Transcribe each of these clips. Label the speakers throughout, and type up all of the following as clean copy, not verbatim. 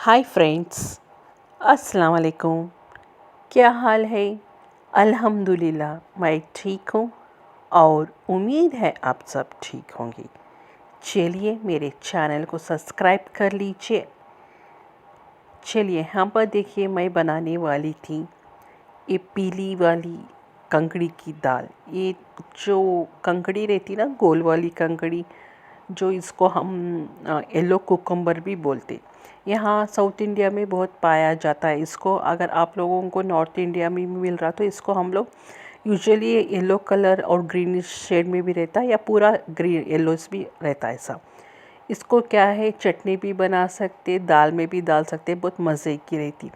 Speaker 1: Hi friends, अस्सलाम वालेकुम। क्या हाल है? अल्हम्दुलिल्लाह मैं ठीक हूँ और उम्मीद है आप सब ठीक होंगे। चलिए मेरे चैनल को सब्सक्राइब कर लीजिए। चलिए यहाँ पर देखिए, मैं बनाने वाली थी ये पीली वाली कंकड़ी की दाल। ये जो कंकड़ी रहती ना, गोल वाली कंकड़ी, जो इसको हम येलो कुकम्बर भी बोलते, यहाँ साउथ इंडिया में बहुत पाया जाता है। इसको अगर आप लोगों को नॉर्थ इंडिया में भी मिल रहा तो इसको हम लोग यूजुअली येलो कलर और ग्रीनिश शेड में भी रहता है या पूरा ग्रीन येलोस भी रहता है सब। इसको क्या है, चटनी भी बना सकते, दाल में भी डाल सकते, बहुत मज़े की रहती।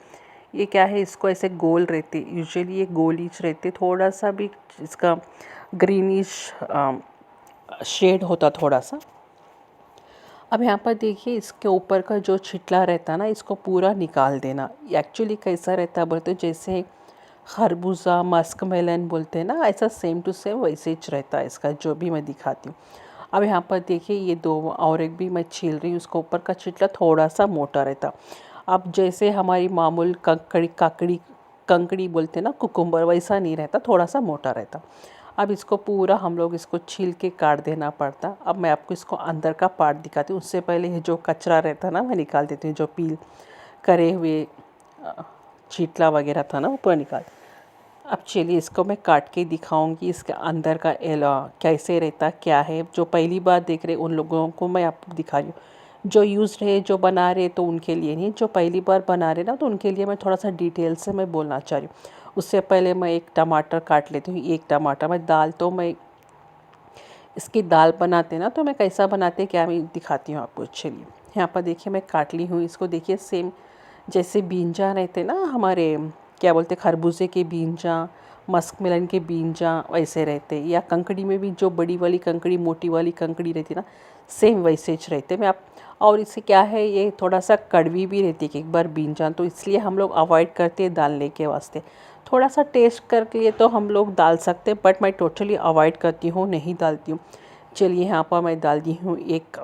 Speaker 1: ये क्या है, इसको ऐसे गोल रहते, यूजुअली ये गोलीच रहते, थोड़ा सा भी इसका ग्रीनिश शेड होता थोड़ा सा। अब यहाँ पर देखिए, इसके ऊपर का जो छिटला रहता है ना, इसको पूरा निकाल देना। एक्चुअली कैसा रहता है बोलते, जैसे खरबूजा मस्क मेलन बोलते हैं ना, ऐसा सेम टू सेम वैसे ही रहता है इसका, जो भी मैं दिखाती हूँ। अब यहाँ पर देखिए, ये दो और एक भी मैं छील रही हूँ, उसका ऊपर का छिटला थोड़ा सा मोटा रहता। अब जैसे हमारी मामूल कंकड़ी बोलते हैं ना, कुकुम्बर, वैसा नहीं रहता, थोड़ा सा मोटा रहता। अब इसको पूरा हम लोग इसको छील के काट देना पड़ता। अब मैं आपको इसको अंदर का पार्ट दिखाती हूँ। उससे पहले ये जो कचरा रहता ना, मैं निकाल देती हूँ, जो पील करे हुए छिटला वगैरह था ना, ऊपर निकाल। अब चलिए इसको मैं काट के दिखाऊंगी, इसके अंदर का कैसे रहता क्या है। जो पहली बार देख रहे उन लोगों को मैं आपको दिखा रही हूँ, जो यूज़ रहे, जो बना रहे तो उनके लिए नहीं, जो पहली बार बना रहे ना तो उनके लिए मैं थोड़ा सा डिटेल से मैं बोलना चाह रही हूँ। उससे पहले मैं एक टमाटर काट लेती हूँ। एक टमाटर, मैं दाल तो मैं इसकी दाल बनाते ना तो मैं कैसा बनाते क्या मैं दिखाती हूँ आपको। चलिए यहाँ पर देखिए, मैं काट ली हूँ इसको। देखिए सेम जैसे बींजा रहते ना हमारे, क्या बोलते, खरबूजे के बींजा, मस्क मेलन के बींजा वैसे रहते, या कंकड़ी में भी जो बड़ी वाली कंकड़ी, मोटी वाली कंकड़ी रहती ना, सेम वैसे ही रहते। मैं आप, और इससे क्या है, ये थोड़ा सा कड़वी भी रहती है एक बार बींजा, तो इसलिए हम लोग अवॉइड करते हैं डालने के वास्ते। थोड़ा सा टेस्ट करके लिए तो हम लोग डाल सकते हैं, बट मैं टोटली अवॉइड करती हूँ, नहीं डालती हूँ। चलिए यहाँ पर मैं डाल दी हूँ एक,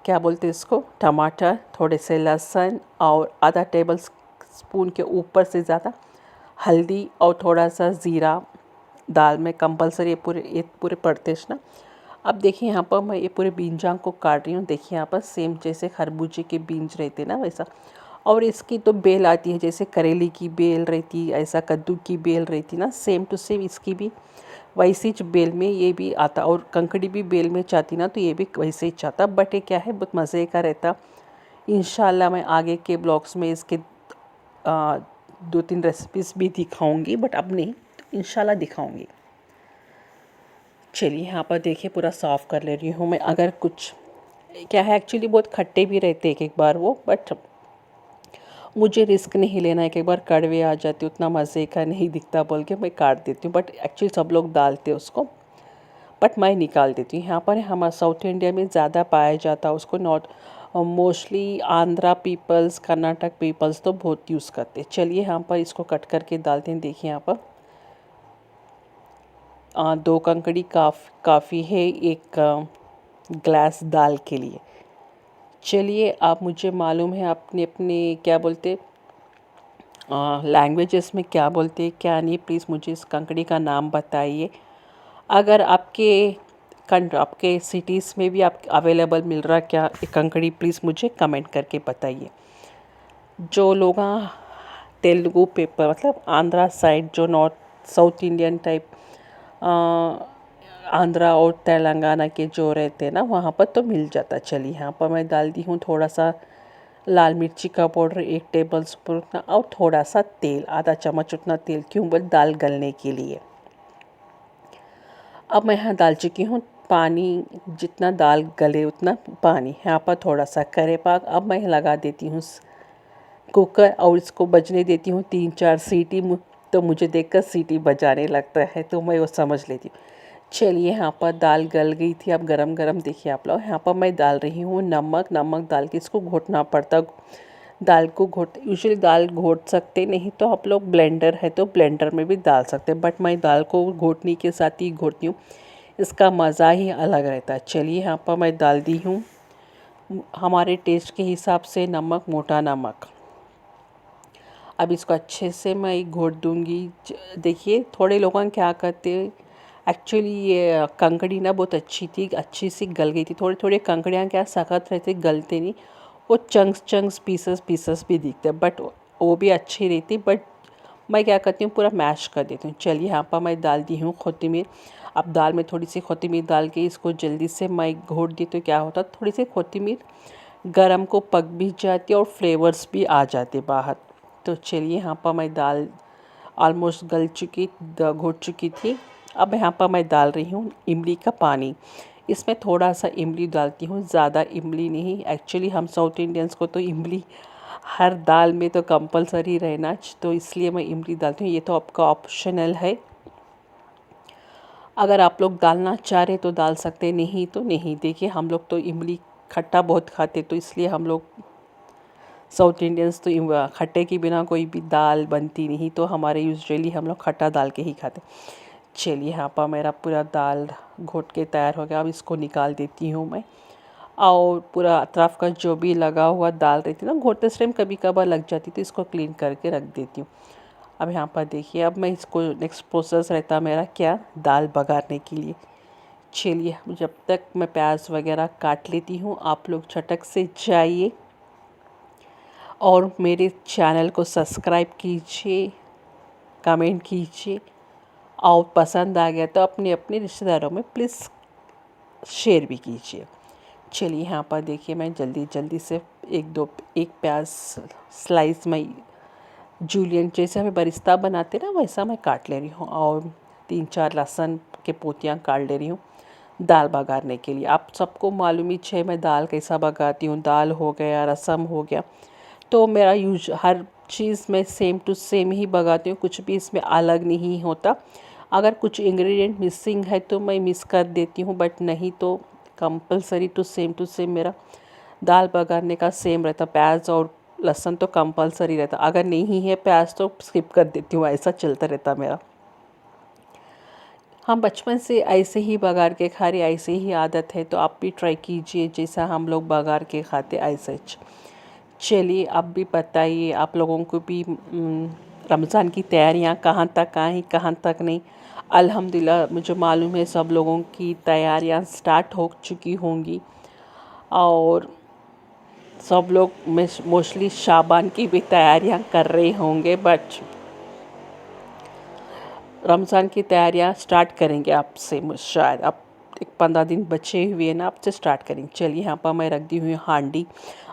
Speaker 1: क्या बोलते हैं इसको, टमाटर, थोड़े से लहसुन और आधा टेबल स्पून के ऊपर से ज़्यादा हल्दी और थोड़ा सा ज़ीरा। दाल में कंपलसरी ये पूरे पड़ते हैं ना। अब देखिए यहाँ पर मैं ये पूरे बींजा को काट रही हूँ। देखिए यहाँ पर सेम जैसे खरबूजे के बीज रहते ना वैसा। और इसकी तो बेल आती है, जैसे करेले की बेल रहती, ऐसा कद्दू की बेल रहती ना, सेम टू सेम इसकी भी वैसी बेल में ये भी आता। और कंकड़ी भी बेल में चाहती ना तो ये भी वैसे ही चाहता। बट ये क्या है, बहुत मज़े का रहता। इंशाल्लाह मैं आगे के ब्लॉग्स में इसके 2-3 रेसिपीज़ भी दिखाऊंगी, बट अब नहीं, तो इंशाल्लाह दिखाऊंगी। चलिए यहाँ पर देखिए, पूरा साफ़ कर ले रही हूँ मैं। अगर कुछ क्या है, एक्चुअली बहुत खट्टे भी रहते एक एक बार वो, बट मुझे रिस्क नहीं लेना है, एक बार कड़वे आ जाते, उतना मज़े का नहीं दिखता बोल के मैं काट देती हूँ। बट एक्चुअली सब लोग डालते हैं उसको, बट मैं निकाल देती हूँ। यहाँ पर हमारे साउथ इंडिया में ज़्यादा पाया जाता है उसको, not mostly Andhra peoples, Karnataka peoples तो बहुत यूज़ करते हैं। चलिए यहाँ पर इसको कट करके डालते हैं। देखिए यहाँ पर 2 कंकड़ी काफ़ी है एक ग्लास दाल के लिए। चलिए, आप, मुझे मालूम है आपने अपने क्या बोलते लैंग्वेजेस में क्या बोलते हैं क्या नहीं, प्लीज़ मुझे इस कंकड़ी का नाम बताइए। अगर आपके सिटीज़ में भी आप अवेलेबल मिल रहा क्या ये कंकड़ी, प्लीज़ मुझे कमेंट करके बताइए। जो लोग तेलुगु पेपर, मतलब आंध्रा साइड, जो north south Indian type Andhra और तेलंगाना के जो रहते हैं ना, वहाँ पर तो मिल जाता। चलिए यहाँ पर मैं डाल दी हूँ थोड़ा सा लाल मिर्ची का पाउडर 1 टेबल स्पून का, और थोड़ा सा तेल, आधा चम्मच उतना तेल, क्यों बोल, दाल गलने के लिए। अब मैं यहाँ डाल चुकी हूँ पानी, जितना दाल गले उतना पानी। यहाँ पर थोड़ा सा करें पाक। अब मैं लगा देती हूँ कुकर और इसको बजने देती हूँ 3-4 सीटी। तो मुझे देखकर सीटी बजाने लगता है तो मैं वो समझ लेती हूँ। चलिए यहाँ पर दाल गल गई थी। अब गरम गरम देखिए आप लोग, यहाँ पर मैं डाल रही हूँ नमक डाल के इसको घोटना पड़ता। दाल को यूजुअली दाल घोट सकते, नहीं तो आप लोग ब्लेंडर है तो ब्लेंडर में भी डाल सकते, बट मैं दाल को घोटने के साथ ही घोटती हूँ, इसका मज़ा ही अलग रहता है। चलिए यहाँ पर मैं डाल दी हूँ हमारे टेस्ट के हिसाब से नमक, मोटा नमक। अब इसको अच्छे से मैं घोट दूँगी। देखिए थोड़े लोग क्या करते हैं, एक्चुअली ये कंकड़ी ना बहुत अच्छी थी, अच्छी सी गल गई थी। थोड़े थोड़े कंकड़ियाँ क्या सख्त रहते, गलते नहीं, वो चंक्स चंक्स पीसेस पीसेस भी दिखते, बट वो भी अच्छी रहती। बट मैं क्या करती हूँ, पूरा मैश कर देती हूँ। चलिए यहाँ पर मैं डाल दी हूँ कोथिमीर। अब दाल में थोड़ी सी कोथिमीर डाल के इसको जल्दी से मैं घोट दी, तो क्या होता, थोड़ी सी कोथिमीर गरम को पक भी जाती है और फ्लेवर्स भी आ जाते बाहर। तो चलिए यहाँ पर मैं दाल ऑलमोस्ट गल चुकी, घुट चुकी थी। अब यहाँ पर मैं डाल रही हूँ इमली का पानी। इसमें थोड़ा सा इमली डालती हूँ, ज़्यादा इमली नहीं। एक्चुअली हम साउथ इंडियंस को तो इमली हर दाल में तो कंपलसरी रहना, तो इसलिए मैं इमली डालती हूँ। ये तो आपका ऑप्शनल है, अगर आप लोग डालना चाह रहे तो डाल सकते, नहीं तो नहीं। देखिए हम लोग तो इमली खट्टा बहुत खाते, तो इसलिए हम लोग साउथ इंडियंस तो खट्टे के बिना कोई भी दाल बनती नहीं, तो हमारे यूजुअली हम लोग खट्टा डाल के ही खाते। चलिए यहाँ पर मेरा पूरा दाल घोट के तैयार हो गया। अब इसको निकाल देती हूँ मैं, और पूरा अतराफ़ का जो भी लगा हुआ दाल रहती ना घोटते टाइम कभी कभार लग जाती, तो इसको क्लीन करके रख देती हूँ। अब यहाँ पर देखिए, अब मैं इसको नेक्स्ट प्रोसेस रहता मेरा क्या, दाल बघारने के लिए। चलिए जब तक मैं प्याज वगैरह काट लेती हूँ, आप लोग चटक से जाइए और मेरे चैनल को सब्सक्राइब कीजिए, कमेंट कीजिए, और पसंद आ गया तो अपने अपने रिश्तेदारों में प्लीज़ शेयर भी कीजिए। चलिए यहाँ पर देखिए, मैं जल्दी जल्दी से एक प्याज स्लाइस में जूलियन जैसे हमें बरिस्ता बनाते ना वैसा मैं काट ले रही हूँ, और 3-4 लहसुन के पोतियाँ काट ले रही हूँ दाल बघारने के लिए। आप सबको मालूम ही है मैं दाल कैसा बघाती हूँ। दाल हो गया, रसम हो गया, तो मेरा हर चीज़ मैं सेम टू सेम ही बघाती हूँ, कुछ भी इसमें अलग नहीं होता। अगर कुछ इंग्रेडिएंट मिसिंग है तो मैं मिस कर देती हूँ, बट नहीं तो कंपलसरी टू सेम मेरा दाल बघारने का सेम रहता। प्याज और लहसुन तो कंपलसरी रहता, अगर नहीं है प्याज तो स्किप कर देती हूँ, ऐसा चलता रहता मेरा। हम बचपन से ऐसे ही बघार के खा रहे, ऐसे ही आदत है, तो आप भी ट्राई कीजिए जैसा हम लोग बघार के खाते ऐसे। चलिए अब भी बताइए आप लोगों को भी रमज़ान की तैयारियां कहाँ तक आई, कहाँ तक नहीं। अल्हम्दुलिल्लाह मुझे मालूम है सब लोगों की तैयारियां स्टार्ट हो चुकी होंगी, और सब लोग मोस्टली शाबान की भी तैयारियां कर रहे होंगे, बट रमज़ान की तैयारियां स्टार्ट करेंगे आपसे शायद। अब एक 15 दिन बचे हुए हैं ना, आपसे स्टार्ट करेंगे। चलिए यहाँ पर मैं रख दी हुई हांडी।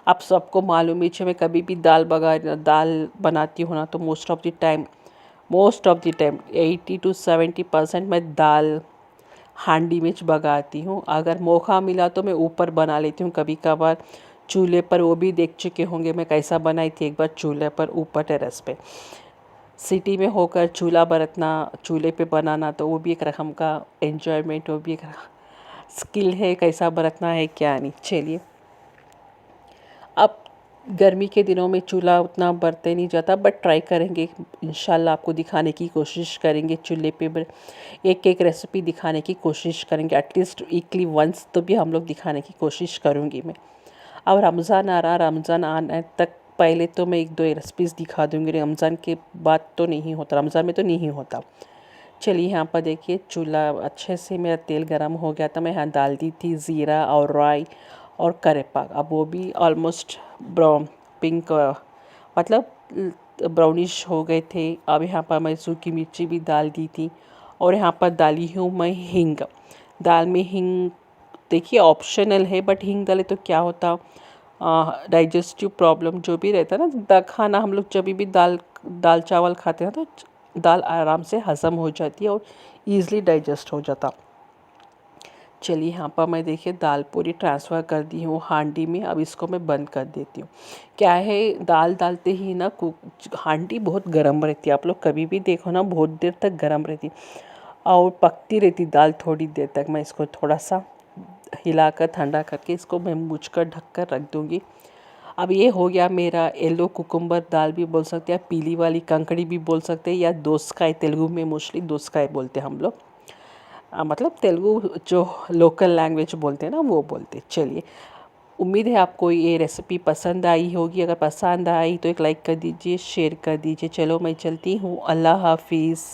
Speaker 1: आप सबको मालूम ही है मैं कभी भी दाल बनाती हूँ ना, तो मोस्ट ऑफ द टाइम 80-70% मैं दाल हांडी में बघाती हूँ। अगर मौका मिला तो मैं ऊपर बना लेती हूँ कभी कभार चूल्हे पर, वो भी देख चुके होंगे मैं कैसा बनाई थी एक बार चूल्हे पर ऊपर टेरेस पे। सिटी में होकर चूल्हा बरतना, चूल्हे पे बनाना, तो वो भी एक रकम का एन्जॉयमेंट, वो भी एक स्किल है कैसा बरतना है क्या नहीं। चलिए अब गर्मी के दिनों में चूल्हा उतना बरते नहीं जाता, बट ट्राई करेंगे इंशाल्लाह, आपको दिखाने की कोशिश करेंगे चूल्हे पे एक एक रेसिपी दिखाने की कोशिश करेंगे, एटलीस्ट वीकली वंस तो भी हम लोग दिखाने की कोशिश करूँगी मैं। अब रमज़ान आ रहा, रमज़ान आने तक पहले तो मैं 1-2 रेसिपीज़ दिखा दूँगी, रमज़ान के बाद तो नहीं होता, रमज़ान में तो नहीं होता। चलिए यहाँ पर देखिए चूल्हा अच्छे से मेरा तेल गरम हो गया था, मैं यहाँ डाल दी थी ज़ीरा और राई और करेपाक। अब वो भी ऑलमोस्ट ब्राउन पिंक मतलब ब्राउनिश हो गए थे। अब यहाँ पर मैं सूखी मिर्ची भी डाल दी थी, और यहाँ पर डाली हूँ मैं हींग। दाल में हींग देखिए ऑप्शनल है, बट हींग डाले तो क्या होता, डाइजेस्टिव प्रॉब्लम जो भी रहता है ना, खाना हम लोग जब भी दाल चावल खाते हैं तो दाल आराम से हज़म हो जाती है और ईज़िली डाइजेस्ट हो जाता। चलिए यहाँ पर मैं देखिए दाल पूरी ट्रांसफ़र कर दी हूँ हांडी में। अब इसको मैं बंद कर देती हूँ। क्या है, दाल डालते ही ना हांडी बहुत गर्म रहती है, आप लोग कभी भी देखो ना बहुत देर तक गर्म रहती और पकती रहती दाल थोड़ी देर तक। मैं इसको थोड़ा सा हिलाकर ठंडा करके इसको मैं मूछ कर ढक कर रख दूँगी। अब ये हो गया मेरा येलो कुकुम्बर दाल भी बोल सकते हैं, पीली वाली कंकड़ी भी बोल सकते हैं, या दोस्काय, तेलुगु में मोस्टली दोस्काय बोलते हैं हम लोग। मतलब तेलुगु जो लोकल लैंग्वेज बोलते हैं ना वो बोलते हैं। चलिए उम्मीद है आपको ये रेसिपी पसंद आई होगी। अगर पसंद आई तो एक लाइक कर दीजिए, शेयर कर दीजिए। चलो मैं चलती हूँ, अल्लाह हाफिज़।